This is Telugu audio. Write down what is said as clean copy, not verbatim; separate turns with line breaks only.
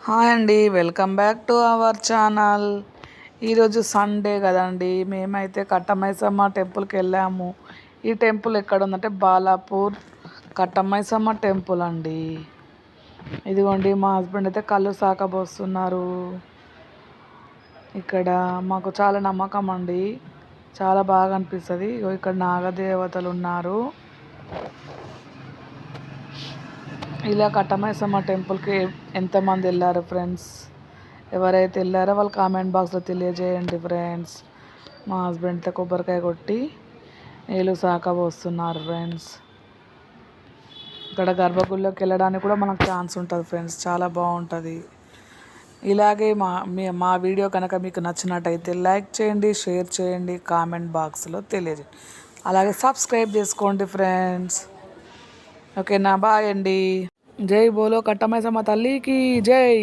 హాయ్ అండి, welcome back to our channel. ఈరోజు సండే కదండి, మేమైతే కట్టమైసమ్మ టెంపుల్కి వెళ్ళాము. ఈ టెంపుల్ ఎక్కడ ఉందంటే బాలాపూర్ కట్టమైసమ్మ టెంపుల్ అండి. ఇదిగోండి మా హస్బెండ్ అయితే కళ్ళు సాకబోస్తున్నారు. ఇక్కడ మాకు చాలా నమ్మకం అండి, చాలా బాగా అనిపిస్తుంది. ఇక్కడ నాగదేవతలు ఉన్నారు. ఇలా కట్టమైసమ్మ టెంపుల్కి ఎంతమంది వెళ్ళారు ఫ్రెండ్స్? ఎవరైతే వెళ్ళారో వాళ్ళు కామెంట్ బాక్స్లో తెలియజేయండి ఫ్రెండ్స్. మా హస్బెండ్తో కొబ్బరికాయ కొట్టి నీళ్ళు సాకబోస్తున్నారు ఫ్రెండ్స్. ఇక్కడ గర్భగుడిలోకి వెళ్ళడానికి కూడా మనకు ఛాన్స్ ఉంటుంది ఫ్రెండ్స్, చాలా బాగుంటుంది. ఇలాగే మా వీడియో కనుక మీకు నచ్చినట్టయితే లైక్ చేయండి, షేర్ చేయండి, కామెంట్ బాక్స్లో తెలియజేయండి. అలాగే సబ్స్క్రైబ్ చేసుకోండి ఫ్రెండ్స్. ఓకేనా, బాయ్ అండి. జై బోలో కట్టమైసమ్మ తల్లికి జై.